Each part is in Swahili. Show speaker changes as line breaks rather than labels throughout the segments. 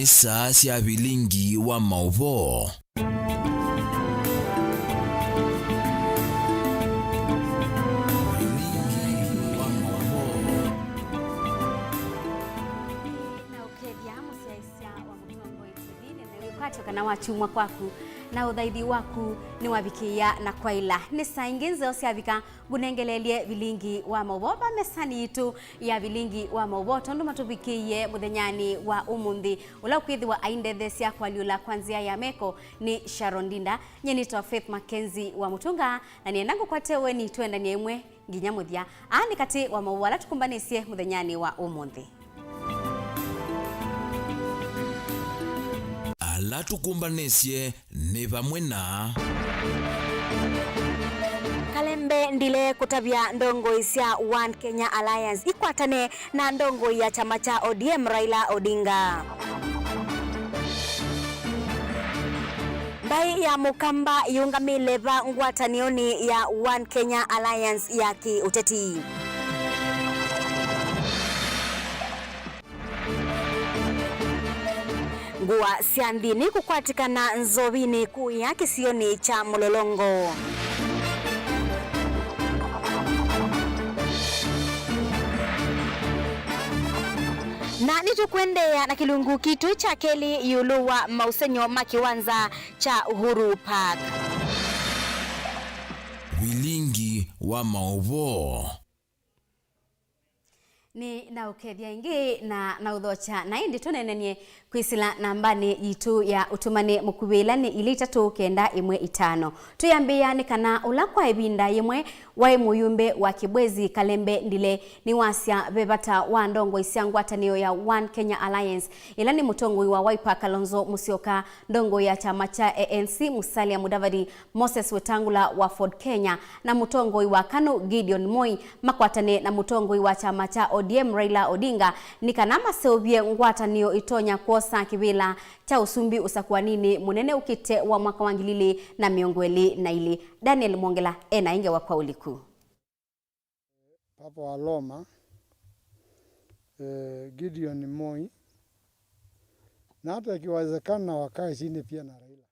Nisa cia Vilingi wa mauvo.
Kana wachumwa kwaku na uthaidi waku ni wabikia na kwaila ni sainginze osiavika gunengelelie Vilingi wa mauvoba mesani itu ya Vilingi wa mauvo tondu matubikiye muthenyani wa umundi ula ukwithi wa aindethe cia kwaliula kwanzia ya meko ni Sharondinda nyenito Faith MAKENZI wa mutunga na niendangu kwatewe ni tuendanie imwe nginya muthia ani kati wa mauvo ala tukumbanisye muthenyani wa umundi
ala tukumbanisye ni vamwe na
Kalembe ndile kutabia ndongo isia One Kenya Alliance ikwatane na ndongo ya chama cha ODM Raila Odinga. Mbai ya Mukamba yungamile va ngwatanioni ya One Kenya Alliance ya kiuteti. Ngua siandini kukwatikana nzovini kuu ya kisioni cha Mulolongo. Na nitukwendea na kilungu kitu cha Keli yuluwa mausenyo makiwanza cha Uhuru Park.
Vilingi wa mauvo.
Ni na ukethia ingi na udhocha na indi tunenenie kwisila nambani yitu ya utumani mukubila ni ili 395 tuyambia ni kana ulakwa ibinda yemwe wa muyumbe wa Kibwezi Kalembe ndile ni wasya bebata wa ndongo isiangwatanio ya One Kenya Alliance ila ni mutongoi wa Wiper Kalonzo Musyoka ndongo ya chama cha ANC Musalia Mudavadi Moses Wetangula wa Ford Kenya na mutongoi wa KANU Gideon Moi makwatane na mutongoi wa chama cha ODM Raila Odinga nikanama seovye ngwatanio itonya kuosa kibila cha usumbi usakwanini munene ukite wa mwaka wangilili na miongweli na ili Daniel Mwongela ena inge wa kwa uliku
Papa wa Loma Gideon Moi na hata ikiwezekana wakae chini pia na Raila.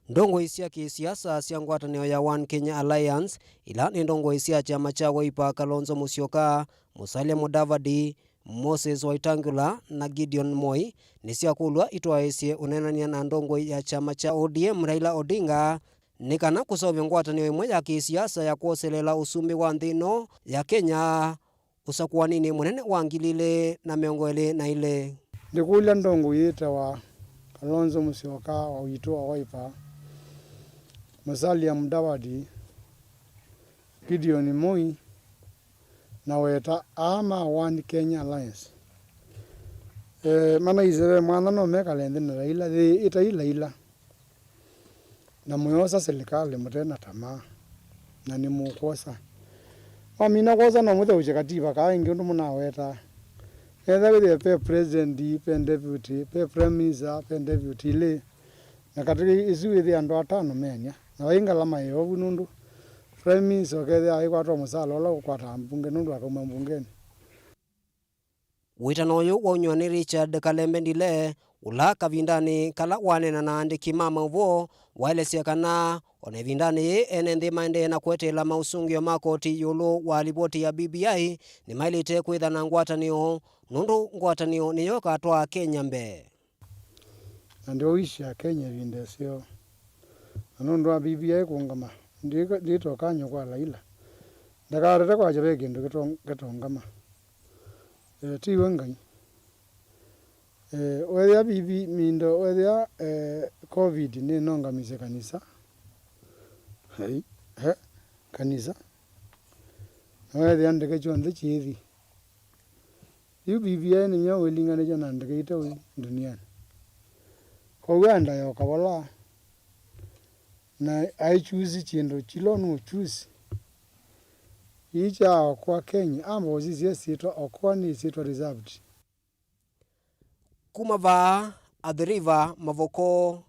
Ndongo isia kisiasa cia ngwatanio ya One Kenya Alliance ila ni ndongo isia chama cha Wiper Kalonzo Musyoka, Musalia Mudavadi, Moses Wetangula na Gideon Moi ni cia kulwa itwaesie unenania na ndongo ya chama cha ODM Raila Odinga nikana kusovya ngwatanio imwe ya kisiasa ya kuoselela usumbi wa nthino ya Kenya usakwanini munene wangilile na miongwele na ile
ndikulia ndongo yita wa Kalonzo Musyoka wa wito wa Wiper Musalia Mudavadi Gideon Moi na weta ama One Kenya Alliance mana izere mwana no meka lende na Raila ita ila na muyosa serikali mutena tamaa na ni mukosa amina kosa no muthe uchekatiba ka ingi ndu muna weta etha with the president pe deputy pe prime minister pe deputy le na katiri isu with andu atano menya na ingala mayo bunundu prime minister kethe aikwatwa musala ola ukwata mbunge nundu akoma mbungeni
witano uyu waunywa Richard Kalembe ndile ula kavindani kala wanena na andiki mama uvo waelesia kana one vindani ene nthi maende na kwetela mausungio makoti yulu wa ripoti ya BBI ni mailite kwitha na ngwatanio nundu ngwatanio niyo katwa Kenya mbe
na ndio ishi ya Kenya vinde sio nundu wa BBI kungama ndito kanyo kwa Raila ndakarete kwa jabe kindu getongama tiwe ngai wethia bibi mindo wethia covid ni nongamise kanisa kanisa wethia ndeke chonde chithi yu BBI ni nyo wilingane jona ndeke ita duniani kwa wenda yo kabola na I choose chindo chilo no choose icha kwa Kenya ambo zizi sito okwani sito reserved
kumava adhiriva mavoko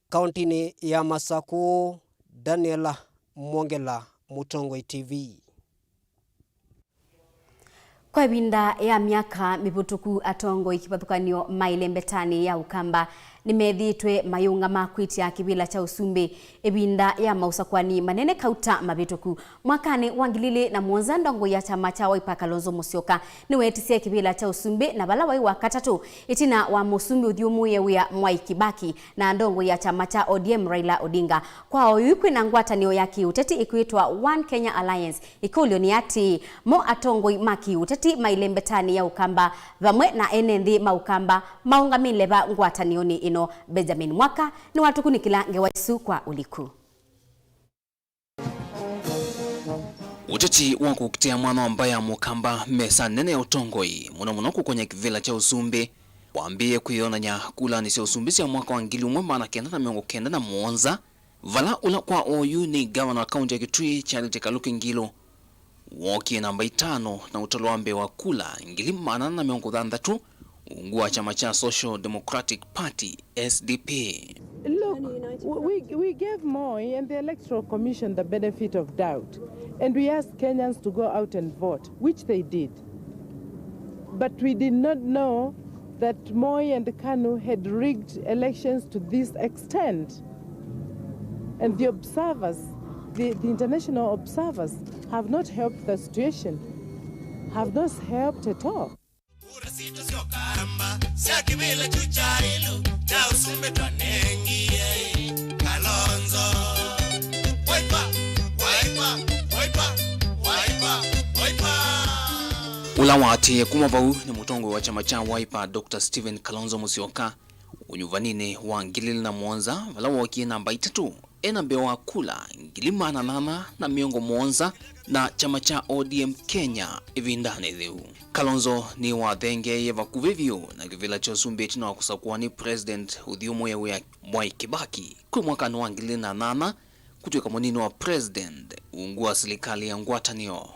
kauntini ya Masaku. Daniela Mwongela, Mutongoi TV.
Kwa ibinda ya miaka mibutuku atongo ikipathukanio mailembetani ya ukamba nimethitwe mayunga makwitia kibila cha usumbi ibinda ya mausakwani manene kauta mabituku mwakani wangilili na muonza ndongo ya chama cha Wiper Kalonzo Musyoka niwetisie kibila cha usumbi na bala wai wakatatu itina wa musumbi uthiumu ya Mwai Kibaki na ndongo ya chama cha ODM Raila Odinga kwa oyukwe na ngwatanio ya kiuteti ikuitwa One Kenya Alliance ikulio ni ati mo atongo maki uteti mailembetani ya ukamba vamwe na enendi maukamba maungamile ba ngwatanioni ino Benjamin Mwaka ni watu kunikila ngewaisu kwa uliku.
Uteti wa kukitia mwana mbaya mukamba mesa nene ya utongoi muno kwenye kivila cha usumbi waambie kuionanya kula ni sia usumbi sia mwaka wangili umwema na kenda na miongo kenda na muonza vala ula kwa OU ni governor county ya Kitui Charity Kaluki Ngilo woki namba 5 na utoluambe wa kula ngili maana na miongo dhandatu ungua chama cha Social Democratic Party SDP.
Look, we gave Moi and the Electoral Commission the benefit of doubt, and we asked Kenyans to go out and vote, which they did. But we did not know that Moi and KANU had rigged elections to this extent. And the observers, the international observers, have not helped the situation, have not helped at all.
Ulawati kumabau ni mutongo wa chama cha Wiper Dr. Stephen Kalonzo Musyoka unyuvanine wa ngilili na muonza vala woki namba 3 enambe wa kula ngilima nana na miongo muonza na chama cha ODM Kenya ivindane dheu. Kalonzo ni wa dhenge yeva kuvivyo na kivila cha usumbi tino wa kusakuwa ni president udhiumu ya Mwai Kibaki kwa mwaka nuangili na nana kutuweka monino wa president ungua serikali ya ngwatanio.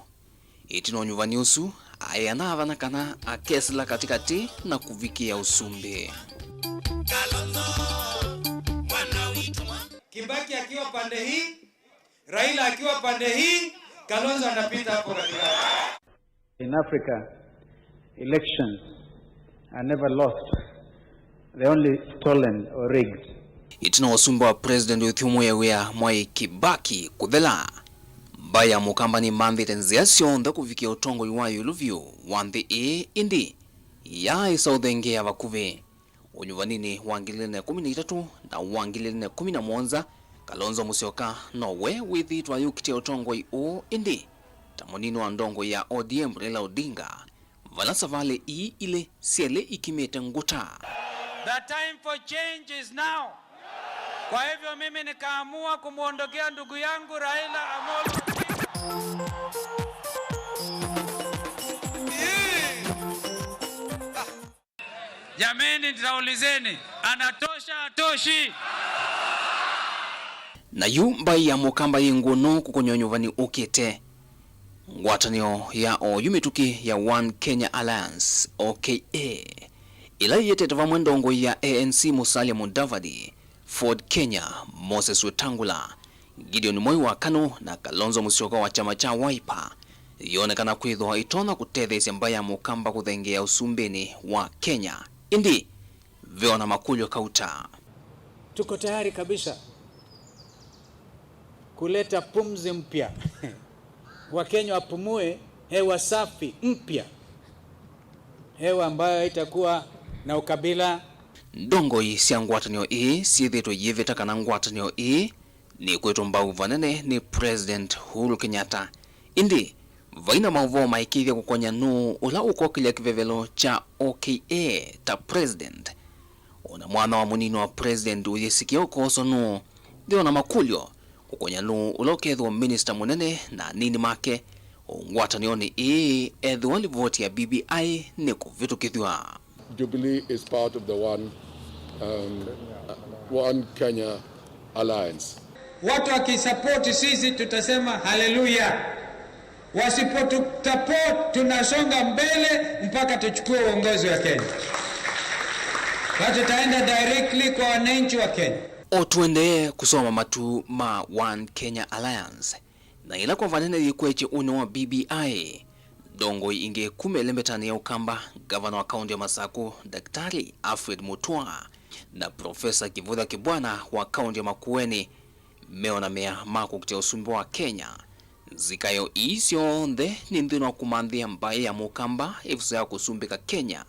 Itino nyuvani usu ayana avanakana akesla katikati na kuvikia usumbi.
Kibaki akiwa pande hii, Raila akiwa pande hii, Kalonzo anapita hapo katikati.
In Africa, elections are never lost. They're only stolen or rigged.
Itino wasumba wa president uthiumu ya Mwai Kibaki kuthela mbaya mukamba ni mandhi tenziyasyo nda kuvikia utongo iwayo iluvyo wandhi indi ya isaudhenge ya vakuve unyuvanini wangilile na 13 na wangilile na 11 Kalonzo Musyoka nowe withi twayukitia utongo indi tamonini wa ndongo ya ODM Raila Odinga valasa vale ile siele ikimete nguta.
The time for change is now. Kwa hivyo mimi nikaamua kumuondokea ndugu yangu Raila Amolo. Jameni, nitaulizeni, anatosha atoshi?
Na yu mbai ya mukamba yengono kukonyonyovani ukete ngwatanio ya oyumituki ya One Kenya Alliance OKA ila yete tava mwendongo ya ANC Musalia Mudavadi Ford Kenya Moses Wetangula Gideon Moi wa KANU na Kalonzo Musyoka wa chama cha Wiper yonekana kwithwa itona kutethesia mbaya mukamba kuthengea usumbeni wa Kenya indi viona makulyo kauta.
Tuko tayari kabisa kuleta pumzi mpya. Wakenya wapumue hewa safi mpya, hewa ambayo itakuwa na ukabila.
Ndongo isi ngwatanio sithitwe yivita kana ngwatanio ni kwetu mbau vanene ni President Uhuru Kenyatta indi vaina mauvo maikithia kukonya ula ukokilia kivevelo cha OKA ta president ona mwana wa munino wa president uyesikia ukoso ndiona makulyo kukonya ula ukethwa minister munene na nini make ngwatanioni ethwa vote ya BBI ni kuvitukithwa.
Jubilee is part of the One Kenya Alliance.
Watu wakisapoti sisi tutasema haleluya. Wasipotutapoti tunasonga mbele mpaka tuchukue uongozi wa Kenya. Tutaenda directly kwa wananchi wa Kenya.
Otuende kusoma matu ma One Kenya Alliance na ila kwa vanene yikweche uno wa BBI dongo inge kumelembetani ya ukamba gavana wa kaunti ya Masaku Daktari Alfred Mutua na Profesa Kivutha Kibwana wa kaunti ya Makueni meo na mea mako kutia usumbi wa Kenya zikayo isio ndhe ni ndino kumanthia mbaye ya mukamba ifusa ya kusumbika Kenya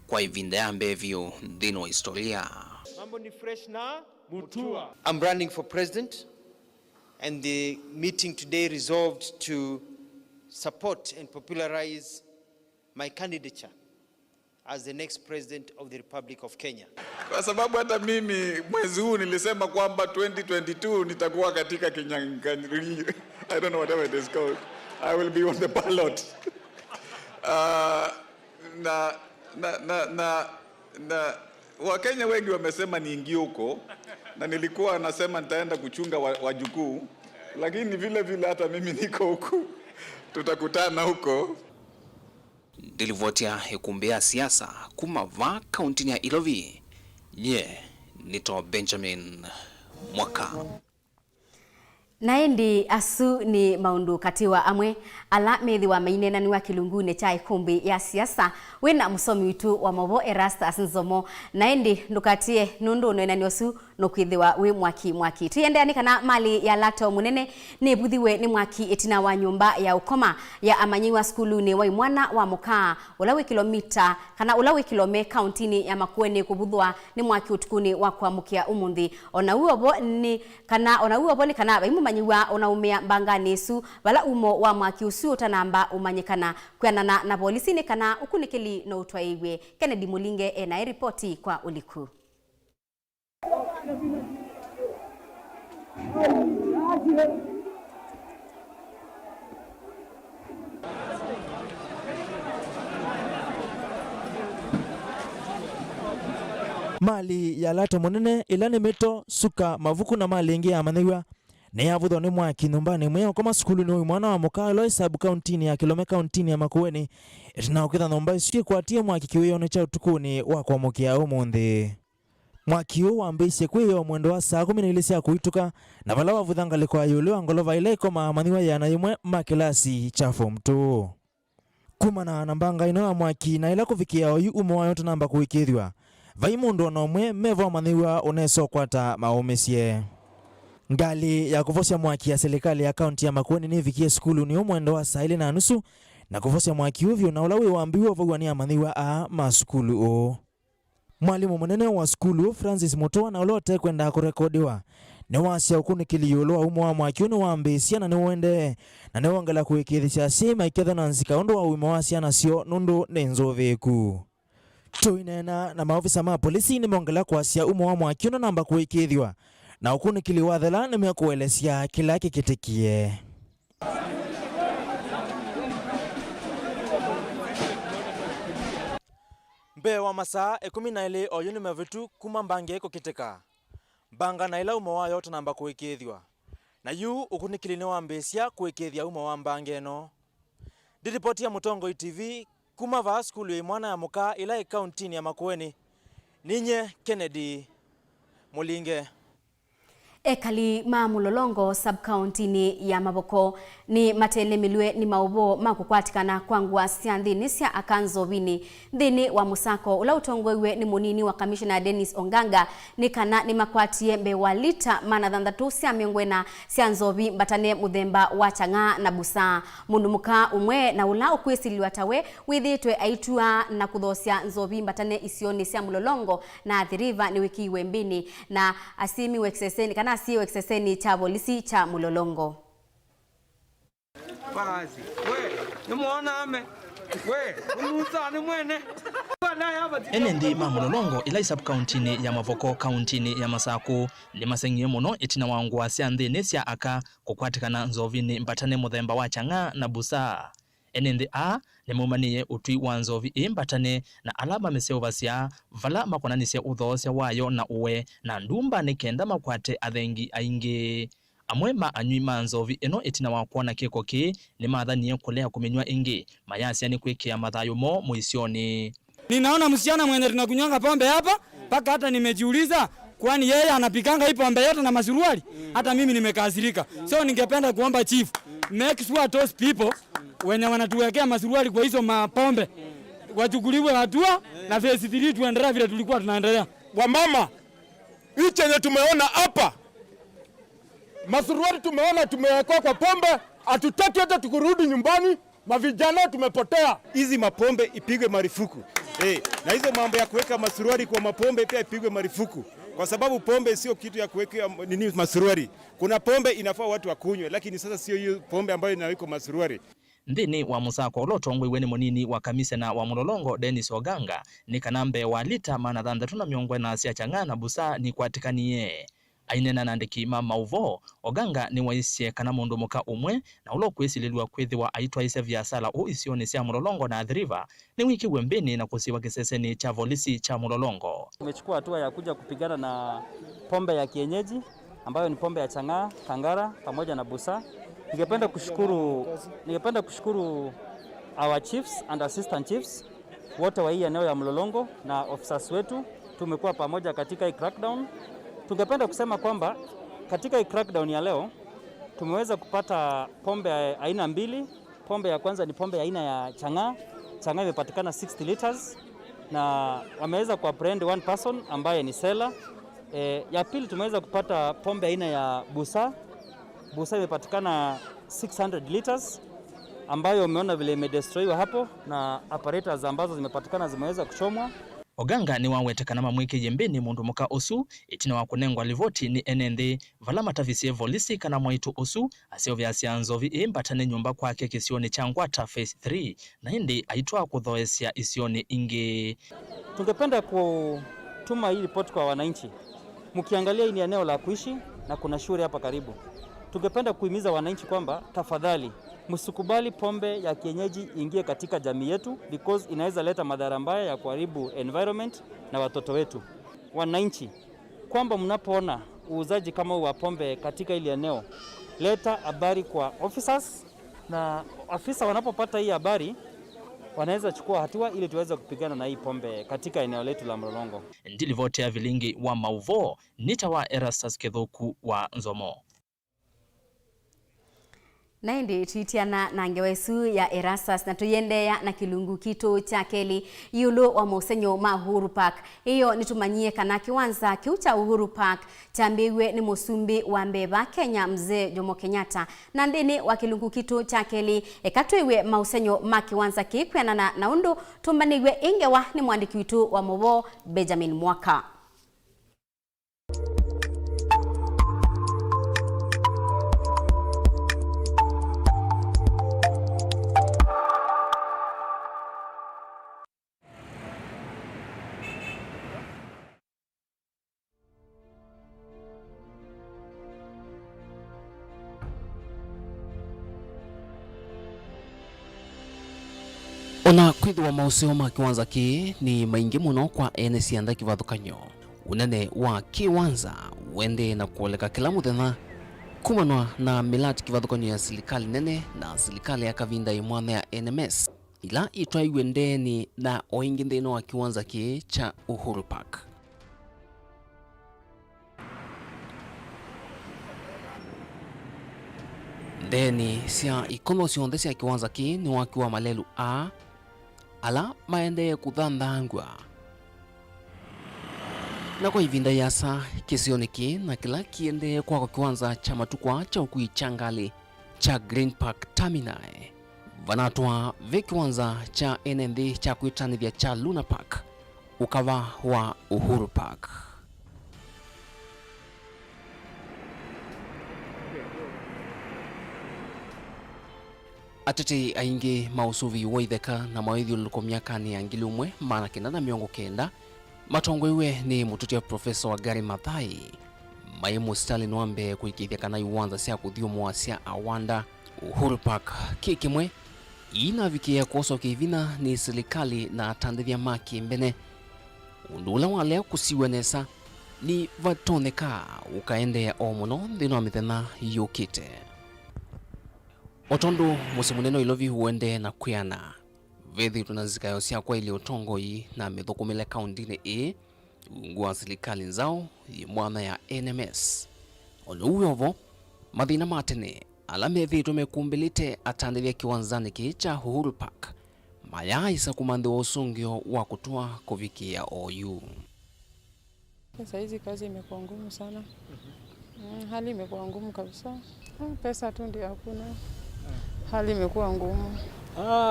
kwa ivinda ya mbevyo ndino historia.
Mambo ni fresh na Mutua.
I'm running for president, and the meeting today resolved to support and popularize my candidature as the next president of the Republic of Kenya.
Kwa sababu hata mimi mwezi huu nilisema kwamba 2022 nitakuwa katika kinyang'anyiro. I don't know whatever it is called. I will be on the ballot. Na Wakenya wengi wamesema niingie huko, na nilikuwa nasema nitaenda kuchunga wajukuu, lakini vile vile hata mimi niko huko. Tutakutana huko.
Dilivotia hekumbea siasa kumava kaunti ya Ilovi. Nito Benjamin Mwaka.
Naendi asu ni maundu katiwa amwe ala methi wa mainena ni wa kilungune cha ikumbi ya siasa wena musomi witu wa mobo Erastus Nzomo naendi ndukatie nundu no nani osu no kwithiwa we mwaki tuyende kana mali ya lato munene ni buthiwe ni mwaki etina wa nyumba ya ukoma ya amanyiwa skulu ni wa mwana wa muka ulawe kilomita kana ulawe kilome countini ya Makueni kubuthwa ni mwaki utukuni wa kwamukia umundi ona uobo ni kana baimu manyiwa onaumia mbangani su bala umo wa mwaki usu utanamba umanyikana kwenana na polisi ni kana ukunikeli no utwaiwe. Kennedy Mulinge na ripoti kwa uliku.
Mali ya lato munene ilane mito suka mavuku na mali ingi ya manigwa ne yavutho ni mwaki nyumbani mweo kama skulu ni mwana wa mukalo isabu countini ya kilome countini ya Makueni etina ukitha nyumba icio kwatia mwaki kiwione cha utukuni wa kwamukia umuthi. Mwaki huu wambishe kwiyo mwendo wa saa 12 cia kuituka na vala wavuthanga likwa yule angolova ile koma maniwa yana imwe makilasi cha form 2 kumana na mbanga ino ya mwaki na ila kufikia oyu umo wayo tunamba kuikithwa vai mundu nomwe mevo maniwa uneso kwata maumesie. Ngali ya kuvosia mwaki ya serikali ya kaunti ya Makueni ni vikie skulu ni mwendo wa saa 2:30 na kuvosia mwaki uvyo na ulawi waambiwa vugwania maniwa a masukulu o. Mwalimu munene wa skulu Francis Mutua na ulote kwenda kurekodiwa ne wasia ukunikiliyolo wa umo wa mwaki ni waambisia na niwende na niwongela kuikithisha sima iketha na nzika undu wa umo wasia nasio nundu nenzoveku. Tuinena na maofisa ma polisi ni mongela kwasia umo wa mwaki no namba kuikithiwa na ukunikili wathela ni mekuelesia kila kikitikie. Mbe wa masaa 12 oyuni mevitu kuma mbange kukiteka. Mbanga na ila umo wa yote namba kuikithiwa. Na yu ukunikili ni wambisia kuikithia umo wa mbange no. Diripoti ya Mutongo TV kuma va skulu ya mwana ya muka ila countini ya Makueni. Ninye Kennedy Mulinge.
Ekali mamulolongo sub-county ya Maboko ni matelemilwe ni maubo makukwatikana kwangwa siandhini sia akanzo vini dhini wa musako ula utongwewe ni munini wa Commissioner Dennis Onganga ni kana ni makwatie mbe walita mana dhandatu sia miongwena sia nzovi mbatane mudhemba wachanga na busa munumuka umwe na ula ukwesiliwa tawe withitwe aitua na kudhosia nzovi mbatane isioni sia mulolongo na athiriva ni wiki wembini na asimi wexeseni kana siyo ekseseni cha polisi cha mulolongo.
Bazi, we, nimuona ame, we, umusani mwene.
Ene ndi mamulolongo ila isab countini ya Mavoko countini ya Masaku ni masengie muno etina wangu asia nthini cia aka kukwatikana nzovini mbatane muthemba wa changa na busa. Ene ndi a ni mumanie utui wa nzovi mbatane na alama meseovasia vala makonanisia uthoosya wayo na uwe na ndumba ni kenda makwate athengi aingi. Amwe ma anyui ma nzovi eno etina wa kuona kiko ki ni mathanie kulea kumenywa ingi mayasia ni kwikia mathayo mo muisioni.
Ninaona msichana mwenye tunakunywanga pombe hapa mpaka hata nimejiuliza kwani yeye anapikanga hii pombe yote na masuruali hata mimi nimekasirika. So ningependa kuomba chief make sure those people wenye wanatuwekea masuruali kwa hizo mapombe wachukuliwe hatua na phase 3 tuendelee vile tulikuwa tunaendelea.
Wamama, hii chenye tumeona hapa, masuruali tumeona tumewekwa kwa pombe, hatutaki hata tukurudi nyumbani, mavijana tumepotea.
Hizi mapombe ipigwe marufuku. Na hizo mambo ya kuweka masuruali kwa mapombe pia ipigwe marufuku. Kwa sababu pombe sio kitu ya kuweka masuruali. Kuna pombe inafaa watu wakunywe, lakini sasa sio hiyo pombe ambayo inawekwa masuruali.
Ndini wa musako ulotongwe iweni munini wa kamisena wa Mulolongo Dennis Oganga ni kanambe wa lita mana thandatu na miongo na cia chang'a na busa ni kwatikanie ainena nandiki mama uvo Oganga ni waisie kana mundu muka umwe na ulo kwisililwa kwithiwa aitwa ise biasala u isioni cia Mulolongo na Athi River ni wiki wembeni na kusiwa kiseseni cha volisi cha Mulolongo.
Tumechukua hatua ya kuja kupigana na pombe ya kienyeji ambayo ni pombe ya chang'a, kangara pamoja na busa. Ningependa kushukuru our chiefs and assistant chiefs wote wa hii eneo ya Mulolongo na officers wetu, tumekuwa pamoja katika hii crackdown. Tungependa kusema kwamba katika hii crackdown ya leo tumeweza kupata pombe aina mbili. Pombe ya kwanza ni pombe aina ya chang'a. Chang'a imepatikana 60 liters na wameweza kuapprehend one person ambaye ni seller. Ya pili tumeweza kupata pombe aina ya busa. Busa imepatikana 600 liters ambayo umeona vile imedestroywa hapo na apparatus ambazo zimepatikana zimeweza kuchomwa.
Oganga ni wawetekana mamwike yembeni mundu muka osu itina wa kunengwa livoti ni enende vala matavisie volisi kana mwaitu osu asio vya sianzovi imbatane nyumba kwake kisioni changwata phase 3 na hindi aitwa kuthoesia isioni ingi.
Tungependa kutuma hii report kwa wananchi. Mkiangalia hii ni eneo la kuishi na kuna shule hapa karibu. Tungependa kuhimiza wananchi kwamba tafadhali msikubali pombe ya kienyeji ingie katika jamii yetu because inaweza leta madhara mbaya ya kuharibu environment na watoto wetu. Wananchi, kwamba mnapoona uuzaji kama wa pombe katika ile eneo, leta habari kwa officers na afisa wanapopata hii habari wanaweza chukua hatua ili tuweze kupigana na hii pombe katika eneo letu la Mulolongo.
Ndilivote ya Vilingi wa Mauvo nitawa Erastus Kethoku wa Nzomo.
Na hindi tuitiana na ngewesu ya Erastus na tuyendea na kilungu kitu cha keli yulu wa mosenyo ma Uhuru Park. Hiyo nitumanyie kana kiwanza kiucha Uhuru Park chambiwe ni musumbi wa Mbeba Kenya mzee Jomo Kenyatta na ndini wa kilungu kitu cha keli ekatwiwe mausenyo ma kiwanza kikwiana na undu tumbaniwe ingewa ni mwandiki witu wa Mobo Benjamin Mwaka.
Ona kwithwa mauseo ma kiwanza ki ni maingi muno kwa ene cianda kivathukanyo unene wa kiwanza wende na kuoleka kila muthenya kumanwa na milati kivathukanyo ya serikali nene na serikali ya kavinda imwana ya NMS ila itwaiwe ndeni na oingi nthini wa kiwanza ki cha Uhuru Park. Ndeni cia ikono cionthe cia kiwanza ki ni wakiwa malelu a ala maende kuthanthangwa na kwa ivinda yasa kisioniki na kila kiende kwa kiwanza cha matukwa cha ukui changali cha Green Park Terminal vanatwa ve kiwanza cha NND cha kuitanithia cha Luna Park ukava wa Uhuru Park. Atete aingi mausuvi waitheka na maithiuluko miakani ya ngili umwe mana kenda na miongo kenda matongwewe ni mututia Profesa wa Gari Mathai maimu Stalin wambe kuikithia kana iwanza cia kuthiumwa cia awanda Uhuru Park kikimwe inavikia kuoso kivina ni serikali na tandithia maki mbene undula wale kusiwenesa ni vatoneka ukaende o muno thina mithena yukite. Otondo musimuneno ilovi huende na kuyana vethi tunazikayo cia kwa ili otongoi na mithukumile kaundini ngwa serikali nzao mwana ya NMS ono uyovo mathina matene alamethi tumekumbilite atandithia kiwanzani kicha Uhuru Park maya isa kumandhi wa usungio wa kutua kuvikia OU.
Sasa hizi kazi imekuwa ngumu sana. Hali imekuwa ngumu kabisa. Pesa tu ndio hakuna. Hali imekuwa ngumu.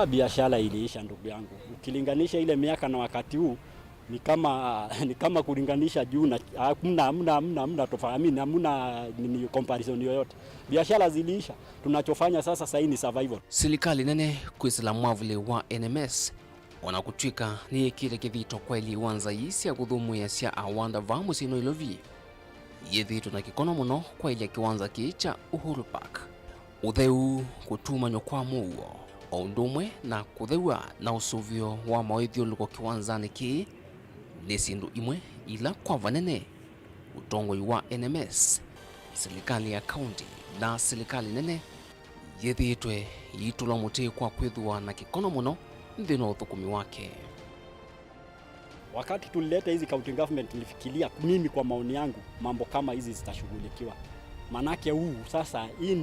Biashara iliisha ndugu yangu. Ukilinganisha ile miaka na wakati huu ni kama kulinganisha juu na hamna tofauti, hamna ni comparison yoyote. Biashara ziliisha. Tunachofanya sasa ni survival.
Serikali nene kuisila mwavuli wa NMS wanakutwika ni kile kivito kweli wanza isi ya kudhumu ya sia awanda vamu sino ilovi. Yethito na kikono muno kwa ili ya kiwanza kicha Uhuru Park. Utheu kutuma nyokwa muo ondumwe na kutheua na usuvio wa mawethio luko kiwanzani ki ni sindu imwe ila kwa vanene utongoi wa NMS, serikali ya kaunti na serikali nene yethitwe yitula muti kwa kwithwa na kikono muno nthino uthukumi wake.
Wakati tulileta hizi county government nilifikiria mimi kwa maoni yangu mambo kama hizi zitashughulikiwa. Manake huu sasa hii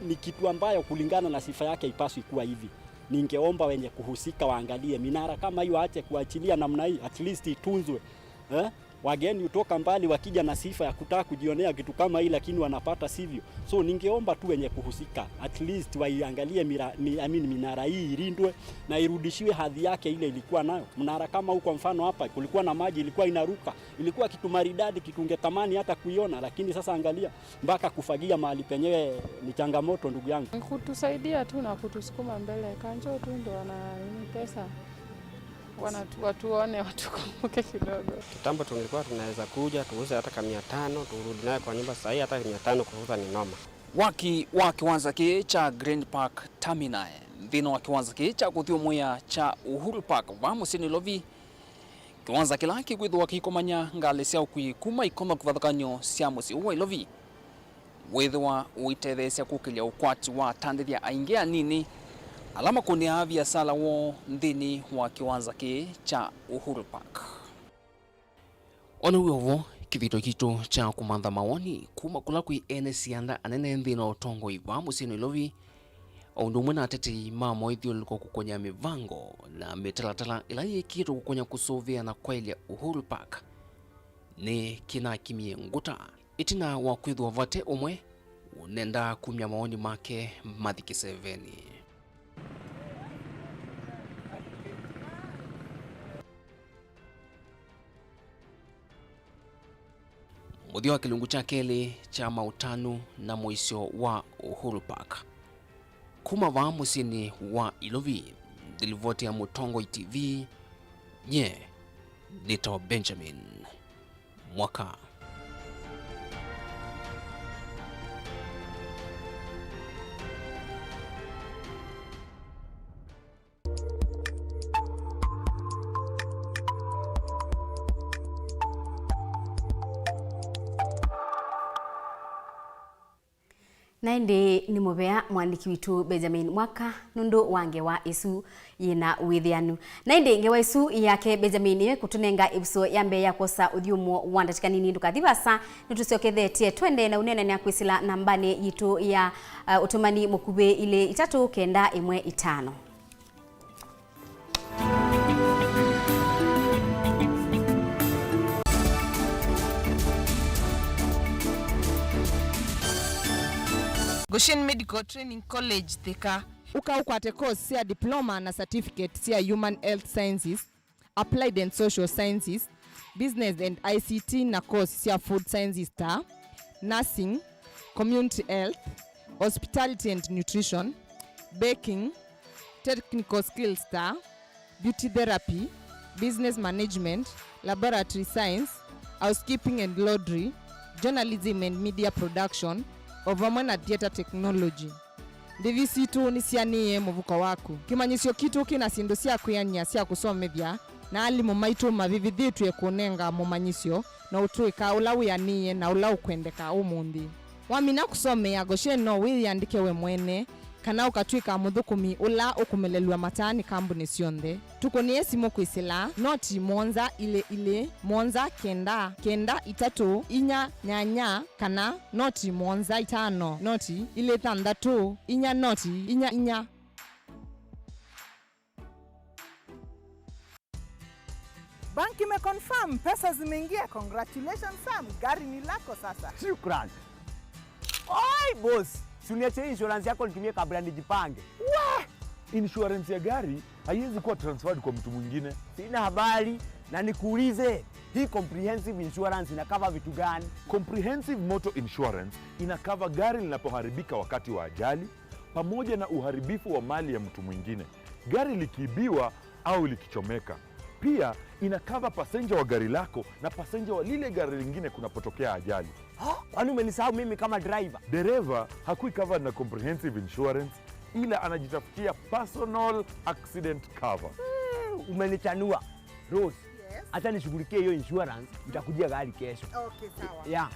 ni kitu ambayo kulingana na sifa yake ipaswi kuwa hivi. Ningeomba wenye kuhusika waangalie minara kama hiyo aache kuachilia namna hii, at least itunzwe. Wageni utoka mbali wakija na sifa ya kutaka kujionea kitu kama hii lakini wanapata sivyo. So ningeomba tu wenye kuhusika at least waiangalie minara hii ilindwe na irudishiwe hadhi yake ile ilikuwa nayo. Mnara kama huko mfano hapa kulikuwa na maji ilikuwa inaruka, ilikuwa kitu maridadi kitungetamani hata kuiona, lakini sasa angalia mpaka kufagia mahali penyewe ni changamoto ndugu yangu.
Kutusaidia tu na kutusukuma mbele, kanjo tu ndo wana pesa. Watuone watukumbuke kidogo.
Kitambo tulikuwa tunaweza kuja tuuze hata 500 turudi naye kwa nyumba, sasa hata 500 kuuza ni noma.
Wa kiwanza kicha Green Park Terminal thino wa kiwanza kicha kuthiomuya cha Uhuru Park vamu sini lovi kiwanza kila kigwithwa kikomanya ngale cia kwikuma ikoma kuvathakanyo cia musi uwa ilovi withwa uitethesya kukilia ukwati wa tandithia aingia nini alama kundi avya sala wo nthini wa kiwanza ki cha Uhuru Park. Ono uyovo kivito kitu cha kumantha mawoni kuma kula kui sianda anene nthina utongo iva musino ilovi ondumwe na ateti mamo ithio liko kukonya mivango na mitalatala ila yikitu kukonya kusuvia na kwailia Uhuru Park ni kina kimie nguta itina wa kwithwa vate umwe unenda kumya maoni make mathiki 7. Muthio wa kilungu cha keli cha mautanu na mwisho wa Uhuru Park kuma va musini wa ilovi dilivoti ya Mutongo TV Nito Benjamin Mwaka.
Naindi ni mubea mwandiki witu Benjamin Mwaka nundu wange wa isu yina withianu. Naindi ngewa isu yake Benjamin ye kutunenga ibso yambe ya kosa uthiumo wandatikani nindu kathibasa nutusiokethetie twende na unene ya kwisila nambani yitu ya utumani mukube ile 39115.
Goshen Medical Training College Thika.
Ukwate course cia diploma na certificate cia Human Health Sciences, Applied and Social Sciences, Business and ICT na course cia Food Sciences ta, Nursing, Community Health, Hospitality and Nutrition, Baking, Technical Skills ta, Beauty Therapy, Business Management, Laboratory Science, Housekeeping and Laundry, Journalism and Media Production, ovamwe na theater technology. Ndivisi tu ni cianie muvuko waku. Kimanyisyo kitu kina sindu cia kuyania cia kusomethia na alimu maitu mavivithitwe kunenga mumanyisyo na utwika ula wianie na ula ukwendeka umundi. Wamina kusomea Goshen no wiyandike we mwene
kana ukatwika muthukumi ula ukumelelwa matani kambuni cionthe tukonie simu kwisila noti monza ile monza kenda itatu inya nyanya kana noti monza itano noti ile thandatu inya noti inya.
Banki imeconfirm pesa zimeingia. Congratulations Sam, gari ni lako sasa.
Shukrani. Oi boss, suniache insurance yako nitumie kabla nijipange.
Insurance ya gari haiwezi kuwa transferred kwa mtu mwingine.
Sina habari na nikuulize, hii comprehensive insurance inakava vitu gani?
Comprehensive motor insurance inakava gari linapoharibika wakati wa ajali pamoja na uharibifu wa mali ya mtu mwingine, gari likiibiwa au likichomeka. Pia inakava passenger wa gari lako na passenger wa lile gari lingine kunapotokea ajali.
Kwani umenisahau mimi kama driver?
Dereva hakui covered na comprehensive insurance, ila anajitafutia personal accident cover.
Umenichanua. Rose, hata nishughulikie hiyo insurance, nitakujia gari kesho.
Okay, sawa.
Yeah.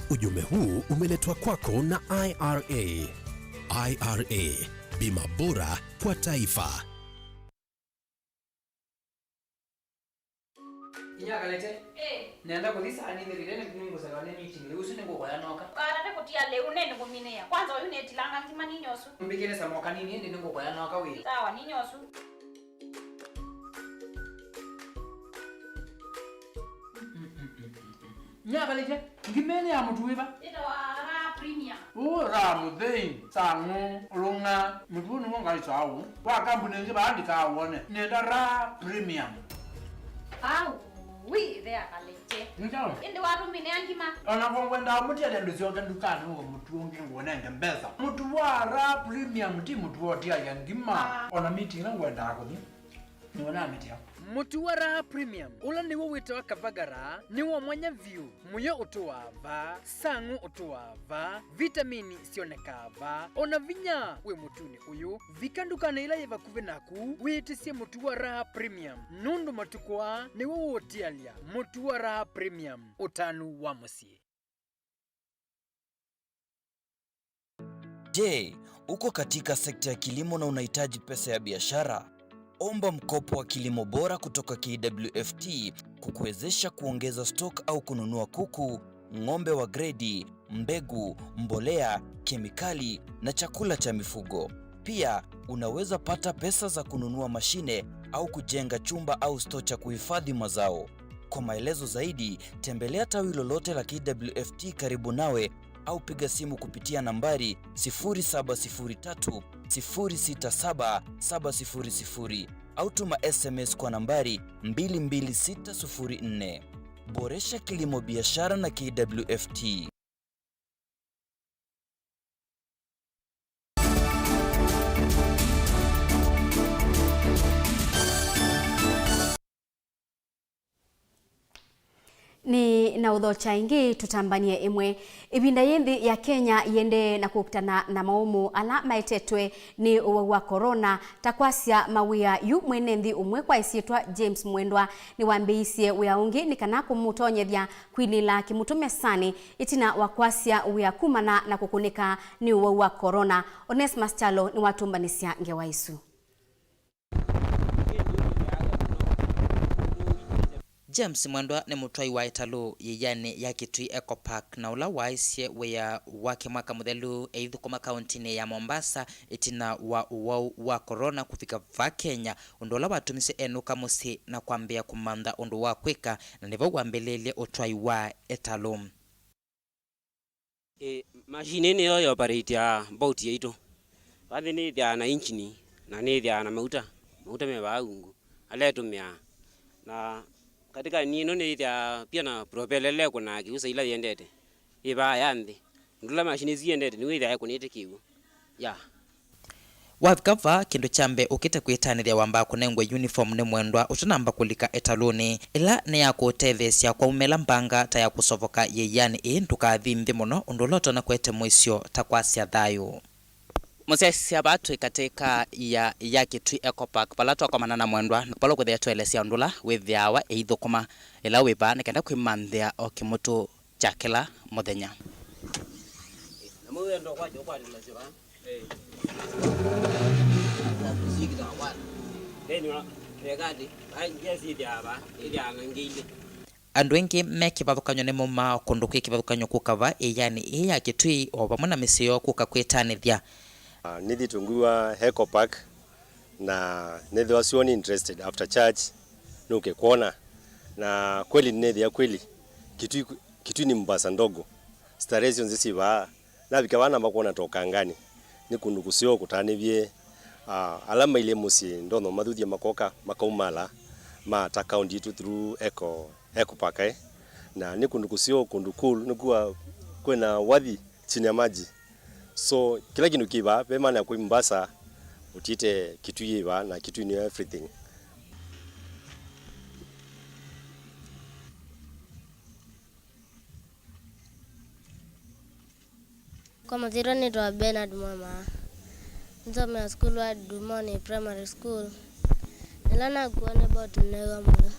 Ujumbe huu umeletwa kwako na IRA. IRA, bima bora kwa taifa.
Inyagalete nenda kuthisa ni ndirire ni kungo sala ne meeting leo usine ngo kwa noka
bara ne kutia leo nene kuminea kwanza uyu ne tilanga nzima ni nyosu
mbigene sa moka nini ndi ngo kwa noka we
sawa ni nyosu
Nyagalete ngimene ya mtu wiba
ita wa ra premium
ra mudei sangu lunga mtu ni ngai sawu wa kampuni nje baandika awone nenda ra premium
wi there kalete
Njalo
indi watu mine angima
ona kwenda mutiale ndizyoka ndukani ngo mtu ngingone ngembeza mtu wara premium ti mtu wotia ya ngima ona meeting na ngwenda akuthi niona meeting
mutu wa raha premium ula niwo witawa kavagara niwo mwanya view muyo utuwava sangu utuwava vitamini sionekava ona vinya we mutuni uyu vikandukana ila yeva kuve naku witisye mutu wa raha premium nundu matukwa niwo wotialia mutu wa raha premium utanu wa musie.
Je, uko katika sekta ya kilimo na unahitaji pesa ya biashara? Omba mkopo wa kilimo bora kutoka KWFT kukuwezesha kuongeza stock au kununua kuku, ng'ombe wa gredi, mbegu, mbolea, kemikali na chakula cha mifugo. Pia unaweza pata pesa za kununua mashine au kujenga chumba au store cha kuhifadhi mazao. Kwa maelezo zaidi, tembelea tawi lolote la KWFT karibu nawe au piga simu kupitia nambari 0703 067 700 au tuma SMS kwa nambari 22604. Boresha kilimo biashara na KWFT.
ni na udhocha ingi tutambanie imwe ibinda yendi ya Kenya yende na kukutana na maumu ala maitetwe ni wa corona takwasia mawia yu mwenendi umwe kwa isitwa James Mwendwa ni wambiisie uyaungi ni kana kumutonyethia kwinila kimutume sani itina wakwasia uya kumana na kukunika ni wa corona. Onesmus Chalo ni watumbanisia ngewaisu.
James Mwendwa ni mutwai wa italo yeyane ya Kitui Eco Park na ula waisye weya wake mwaka muthelu eithukuma kauntini ya Mombasa itina wa corona kufika va Kenya undola watumise enuka musi na kwambia kumanda undu wa kwika na nivo wambelele utwai wa italo.
Machine ni yo operate ya boat yetu. Wathi ni thia na engine na ni thia na mauta meba ungu aletumia na katika nino ni thia pia na propelele kuna kiusa ila yendete iba yandi ndula machine ziendete ni withia kunite kiu ya
Wavkava kindu chambe ukita kuitanithia wamba kunengwe uniform ni Mwendwa utunamba kulika etaloni ila ni ya kutethesia kwa umela mbanga ta ya kusovoka yeyani ntukathimthi muno unduloto na kwete mwisio takwasya thayu. Musesi abatu katika ya Kitui Eco Park palato kwa manana Mwendwa nikupalo kuthea tuelesia ndula withiawa eithukuma ila wiba nikenda kwimanthia o kimutu chakila muthenya.
Namuwe ndo kwa jokwa ni lazima
andu aingi me kivathukanyo ni muma kundu kwi kivathukanyo kukava yani iya kitui o vamwe na misio kuka kwitanithia
nithi tungua Eco Park na nithi wasioni interested after church nuke kuona na kweli nithi ya kweli kitui ni mbasa ndogo staration zisiva na vikawana makona toka ngani ni kundu kusio kutanivye alama ile musi ndono mathuthia makoka makaumala ma ta county itu through Eco Park na ni kundu kusio kundu cool nikuwa kwena wathi chini ya maji so kila kindu kiva pema na kuimbasa utite kitu yiva na kitu ni everything.
Kwa maziro ni to Bernard mama. Nzome school wa Dumoni primary school. Nilana kuone about nego mwana.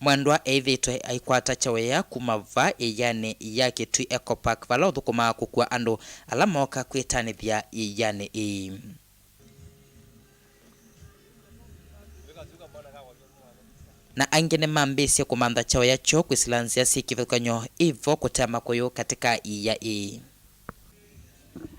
mwendwa eithitwe aikwata chawea kumava iyane ya kitui Eco Park vala uthukuma kukua andu ala moka kwitanithia iyane ii na aingi ni mambisye kumantha chawea cho kwisilanzia si kivathukanyo ivo kutema kuyu katika iya ii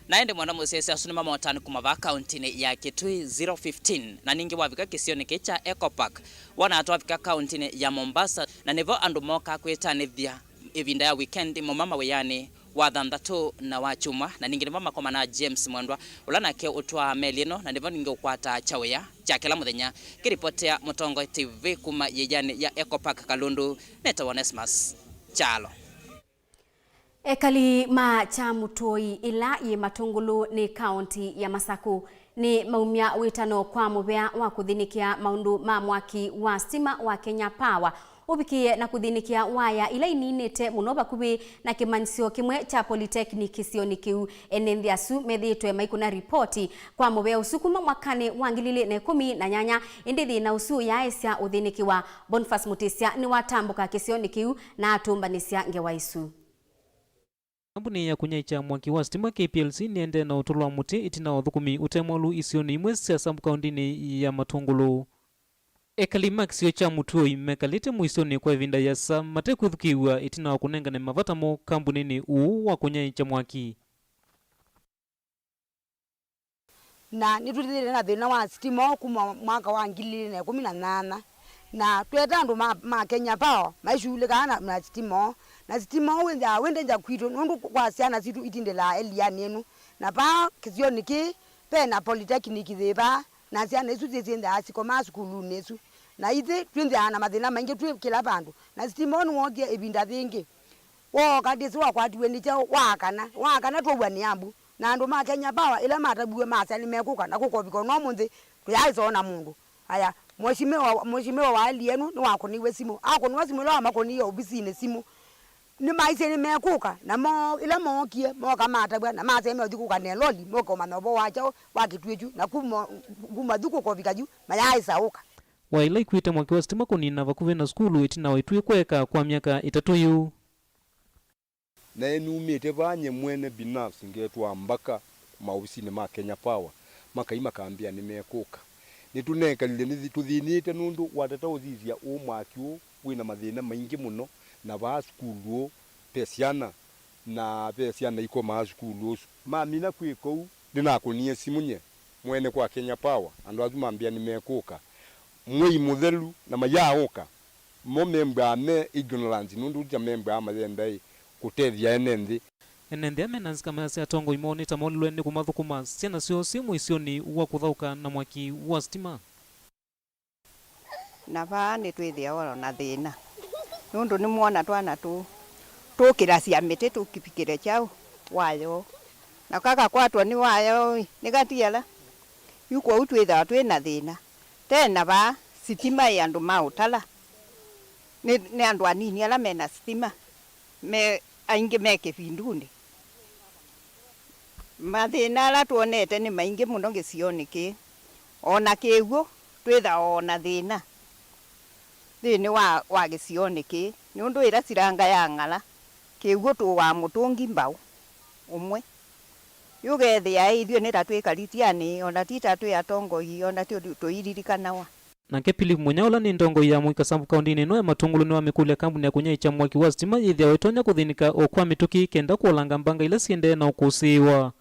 naende mwana musese asuni mamotani kumava kaunti ya Kitui 015 na ningi wavika kisioni kicha Eco Park wana atwavika kaunti ya Mombasa na nivo andu moka kwitanithia ivinda ya weekend mumama weyani wa thanthatu na wa chuma na ningi ni mama koma na James Mwendwa ulanake utwa meli ino na nivo ningi ukwata chawea cha kila muthenya kiripotea Mutongo TV kuma yeyani ya Eco Park Kalundu neta Onesmus Chalo
ekali ma cha mutoi ila ye matungulu ni county ya Masaku ni maumia witano kwa muvea wa kuthinikia maundu ma mwaki wa stima wa Kenya Power ubikie na kuthinikia waya ila ininite muno bakubi na kimancio kimwe cha polytechnic sioni kiu enenthia su methitwe maikuna ripoti kwa muvea usukuma mwakani wa 2018 indithi na usu ya esya uthinikiwa Boniface Mutisia ni watambuka kisioni kiu na atumbanisya ngewaisu.
Kampuni ya kunyaicha mwaki wa stima KPLC niende na utulwa muti itina uthukumi utemwalu isioni imwe cia sambu kaundini ya Matungulu. Ekali makisio cha mutuo imekalite muisioni kwa vinda ya sa mate kuthukiwa itina wakunengane mavatamo kampuni uu wa kunyaicha mwaki.
Na nitutithire na thina wa stima kuma mwaka wa 2018 na tweta andu ma Kenya Power maishulika na stima na stima wende nja kwitu nundu kwa siana situ itindela eliani enu na pa kisioni ki pe na polytechnic theba na siana isu zizinda asiko masukulu nesu na ithi twinze ana mathina maingi twi kila bandu na stima nu wogia ibinda thingi wo kadisi wa kwatiwe ni cha wakana twa ni ambu na andu ma Kenya Power ila matabue masali mekuka na kukobiko no munthi tuyaizo mundu aya mheshimiwa wa alienu ni wakoniwe simu akoniwe simu la makoniyo obisine simu ni maise ni mekuka na mo ila mokie mo kama atabwa na maseme odikuka ne loli mo koma nobo wacho wakitweju na kuma duko ko vikaju mayaisa uka
waila ikwite mwaki wa stima kunina vakuve na skulu itina waitwe kweka kwa miaka 3 yu
na enumite vanye mwene binafsi ngetwa mbaka maofisini ma Kenya Power makaima kaambia nimekuka nitunenkalile nithituthinite nundu watata uthithia umwaki wina mathina maingi muno na ba skulu pesiana na pesiana iko ma skulu mamina kwikou ndinakunie simunye mwene kwa Kenya Power andu azumambia nimekuka mwei muthelu na mayauka mo membra me ignorance nundu ja membra amathenda kutethia enenthi
enenthi amenanzi kama cia tongo imoni tamolwe ni kumathukuma ciana cio simu isioni wa kuthauka na mwaki wa stima
na ba ni twithia oro na thina nundu ni muona twana tukira cia miti tukipikire chao wayo na kaka kwatwa ni wayo ni gatiala yuko utwitha twina thina tena ba sitima ya andu mautala ni andu anini ala mena sitima me aingi meke vinduni mathina ala tuonete ni maingi muno gicioni ki ona kiguo twitha ona thina thini wa gicioni ki ni undu ira ciranga ya ngala kiguo tu wa mutungi mbau umwe yugethia ithio nä tatwä ona ti tatwä atongoi ona twiririkanawa
nake Philip Munya ula ni ndongo ya mwikasambu kaundini no ya matungulu ni wa mikule kambuni ya kunyaicha mwaki wa stima yithia wetonya kuthinika okwa mituki kenda kuolanga mbanga ila siende na ukusiwa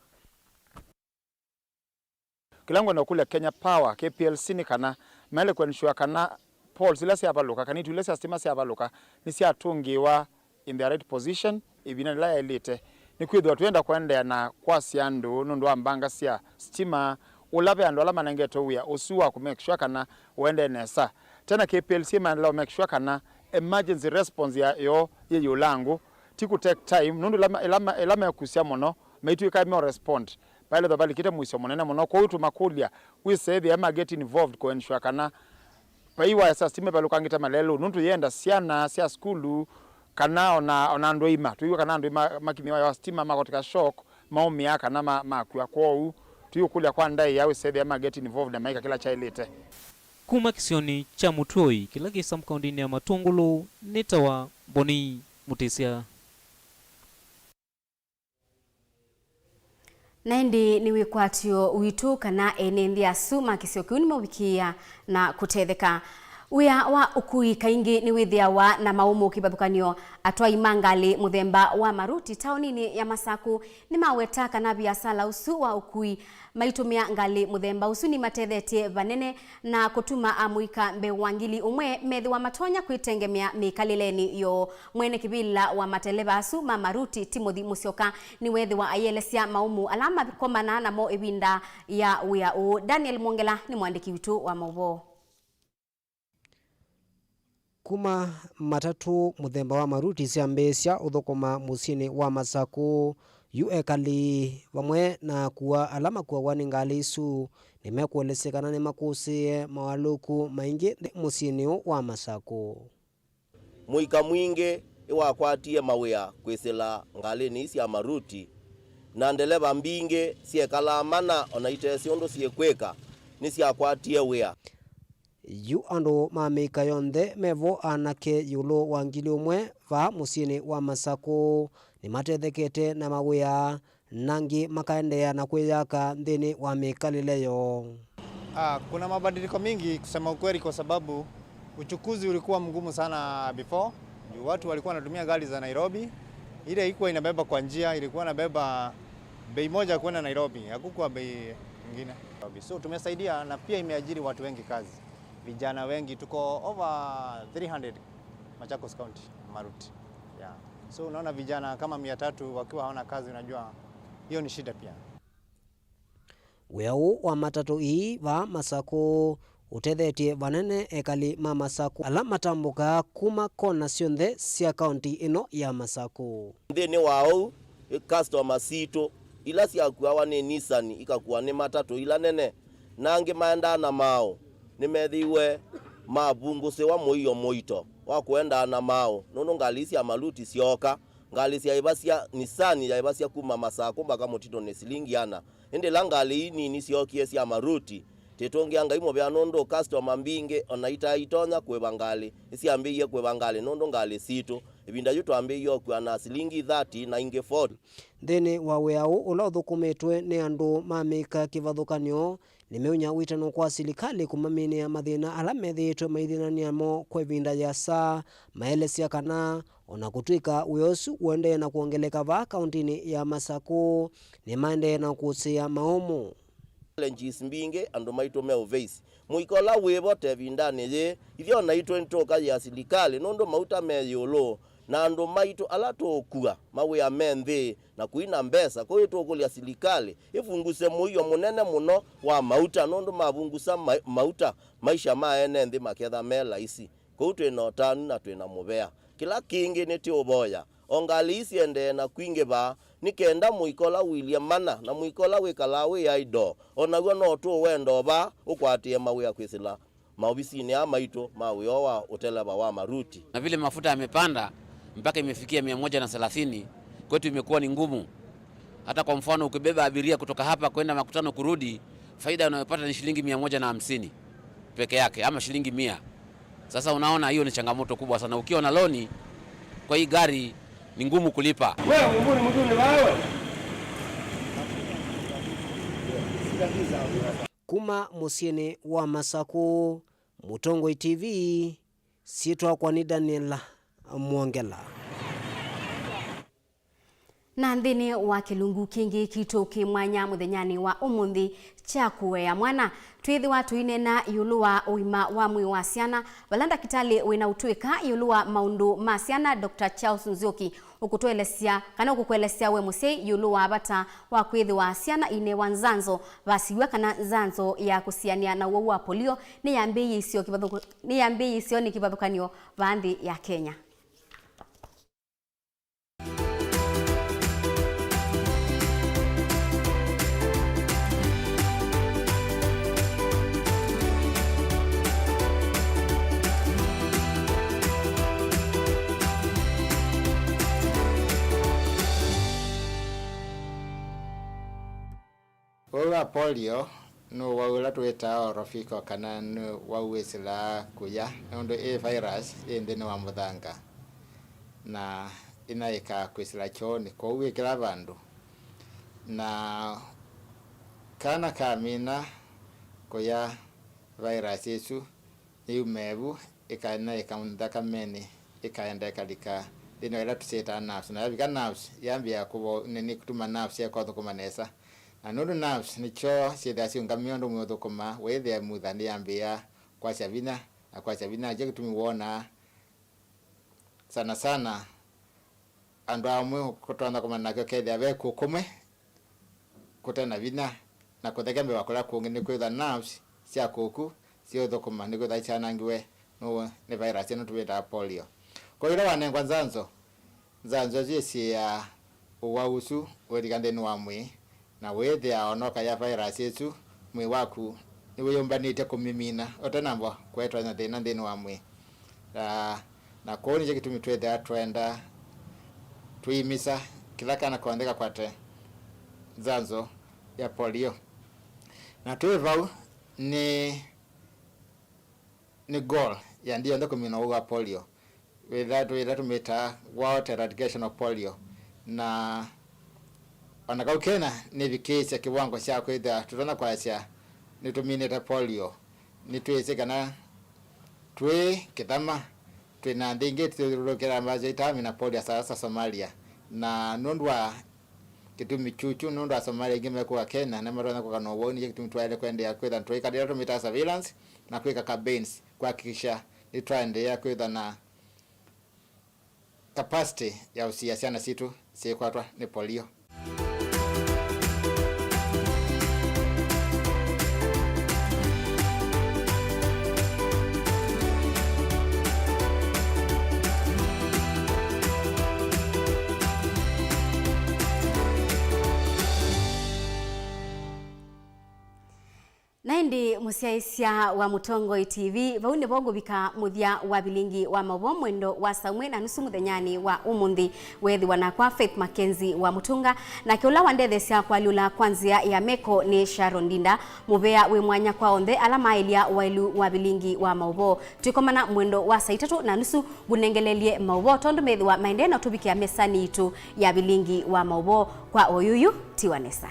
kilango na kule Kenya Power KPLC ni kana mele kwensure kana poles ila sia baluka kanitu ila sia stima sia baluka ni sia tungiwa in the right position ibina la elite ni kwithwa twenda kwendea na kwa siandu nundu ambanga sia stima ulabe andu ala manengeto wia usuwa ku make sure kana wende nesa tena KPLC man la make sure kana emergency response ya yo ye ulangu tiku take time nundu elama kusia mono maitu ika respond pale dobali kita mwisho monene mono kwa utu makulia we say the am get involved ko ensure kana paiwa ya stima balukangita malelo nundu yenda siana sia skulu kana ona ndoima tuyo kana ndoima makimiwa ya stima makotika shock maumi yaka na makwa kwao tuyo kulia kwa ndai yawe sebe ama get involved na maika kila chailete
kuma kisioni cha Mutoi kila kisa mkaundini ya Matungulu nitawa Boni Mutisia
naindi ni wikwatio witu kana enendi asuma kisio kiuni mawikia na kutetheka wia wa ukui kaingi ni withia wa na maumu kibathukanio atwa imangali muthemba wa maruti taunini ya Masaku ni maweta kana biasala usu wa ukui maitumia ngali muthemba usu ni mathethetie vanene na kutuma amuika mbe wangili umwe methi wa matonya kwitengemea mikalileni yo mwene kibila wa mateleva asu ma maruti Timothy Musyoka ni wethi wa ayelesia maumu alama komana na mo ibinda ya wia u Daniel Mwongela ni mwandiki witu wa maubo
kuma matatu muthemba wa maruti ciambesya uthukuma musini wa Masaku yuekali vamwe na kuwa alama kuwa wani ngali isu nimekuelesekana ni makusie mawaluku maingi musini wa Masaku
muika mwingi iwakwatie mawia kwisila ngali ni isi ya maruti na ndeleva mbingi siekala mana onaite siondo siekweka ni siakwatie wia
yu andu mamika yonthe mevo anake yulo wa ngili umwe va musini wa Masaku ni matethekete na mawia nangi makaendea na kwiyaka nthini wa mikalileyo.
Kuna mabadiliko mingi kusema ukweli kwa sababu uchukuzi ulikuwa mgumu sana before. Watu walikuwa wanatumia gari za Nairobi. Ile ilikuwa inabeba kwa njia, ilikuwa inabeba bei moja kwenda Nairobi, hakukuwa bei nyingine. So tumesaidia na pia imeajiri watu wengi kazi. Vijana wengi tuko over 300 Machakos County maruti. Yeah. So unaona vijana kama 300 wakiwa hawana kazi, unajua hiyo ni shida pia.
Weu wa matatu ii va Masaku utethetie vanene ekali ma Masaku ala matambuka kuma kona cionthe cia kaunti ino ya Masaku.
Nthini wao customer sito ila siakuawa ni Nissan ikakuwa ni matatu ila nene nangi maenda na mao nimethiwe mabunguse wa moyo moito wa kuenda na mao nono ngali cia maruti sioka ngali cia ibasia Nissan ya ibasia kuma Masaku mpaka Mutito ne silingi ana ende langali nini siokie cia maruti tetongia ngai mo bya nondo customer mbinge onaita itonya kwebangali isiambiye kwebangali nondo ngali sito ibinda yuto ambiyo kwa na silingi 30 na inge 40
thini wa weau ula uthukumitwe ni andu mamika kivathukanio nimeunya witano kwa serikali kumamini ya mathina ala methitwe maithinania mo kwa ibinda ya saa maelesia kana ona kutwika uyosu uende na kuongeleka va kauntini ya Masaku ni maende na kusia maumu
challenges mbinge andu maito me oveisi muikola webo tevindane ye ithio na ito ntoka ya serikali nondo mauta me yolo na andu maito alatokua mawe ya menthi na kuina mbesa kwa hiyo tokolia serikali ifunguse muyo munene muno wa mauta nondo mabungusa mauta maisha maene nthi maketha mela isi kwa hiyo twina tanu na twina mubea kila kingi ni tioboya ongali isi ende na kwinge ba nikenda muikola William mana na muikola wikala we ya ido onaguo no tu wendo ba ukwatie mawe ya kwisila maobisini ya maito mawe wa uteleba wa maruti
na vile mafuta yamepanda mpaka imefikia 130 kwetu imekuwa ni ngumu. Hata kwa mfano ukibeba abiria kutoka hapa kwenda makutano kurudi faida unayopata ni shilingi 150 peke yake ama shilingi 100. Sasa unaona hiyo ni changamoto kubwa sana. Ukiwa na loni kwa hii gari ni ngumu kulipa.
Wewe mbona mzuri wewe?
Kuma musiene wa Masako, Mutongoi TV, sitwa kwa ni Daniela Mwongela.
Na nthini wa kilungu kingi kituki mwanya muthenyani wa umuthi cha kuwea mwana twithi watu ine na yulu wa uima wa mwi wa ciana balanda kitali wina utwika yulu wa maundu ma ciana Dr. Charles Nzioki ukutwelesia kana ukukwelesia we musei yulu wa bata wa kwithi wa ciana ine wa nzanzo basiwa kana nzanzo ya kusiania na uwa wa polio ni yambi isio ni kibadhukanio bandhi ya Kenya.
Owa polio no wawula tuweta orofiko kana no wawesila kuya ndo virus endene wa muthanga na inaika kwisila choni kwa uwekila bandu na kana kamina kuya virus yesu yumebu ikaina ikamundaka meni ikaenda kalika dino ila tuseta nafsi na yabika nafsi yambia kubo nini kutuma nafsi ya kwa thukumanesa na nundu nafsi nicho siedasi ungamiondo mwodhukuma wethe muthani yambia kwa chavina na kwa chavina je kutumiwona sana sana andu amwe kutwana kuma nakyo kethe abe kukumwe kutena vina na kuthegembe wakula kungi ni kwitha nafsi cia kuku cio thukuma ni kwitha chanangiwe no ni virus ino tuweta polio kwa hiyo wanengwa nzanzo jisi ya uwausu werigandeni wa mwi na wethe aonoka ya virus yetu mwi waku ni weyombanite kumimina otanambo kwetwa na thina ndeni wa mwi na koni je kitumi twethe atwenda tuimisa kila kana kuandika kwate nzanzo ya polio na twevau ni goal ya ndio ndo kumina wa polio witha tumita world eradication of polio na wanakaukena ni vikisha kiwango cha kwitha tutona kwacha nituminite polio nitwise kana twi kitama twina ndingi tulukira maji tami na polio sasa Somalia na nondwa kitumi chuchu nondwa Somalia ngimekuwa Kenya na marona kwa no woni kitumi twale kwenda kwitha twikadira tumita surveillance na kwika campaigns kuhakikisha nitwaendelea kwitha na capacity ya usiasiana situ sikwatwa ni polio.
Naindi musiaisia wa Mutongoi TV vaune bongo bika muthia wa Vilingi wa mabo mwendo wa samwe na nusu muthenyani wa umuthi wethi wana kwa Faith MAKENZI wa Mutunga na kiula wandethe cia kwa lula kwanzia ya meko ni Sharon Dinda muvea we mwanya kwa onthe alama ilia wailu wa Vilingi wa mabo tukomana mwendo wa saa 3 na nusu bunengelelie mabo tondu methi wa maendeno tubikia mesani itu ya Vilingi wa mabo kwa oyuyu Tiwanesa.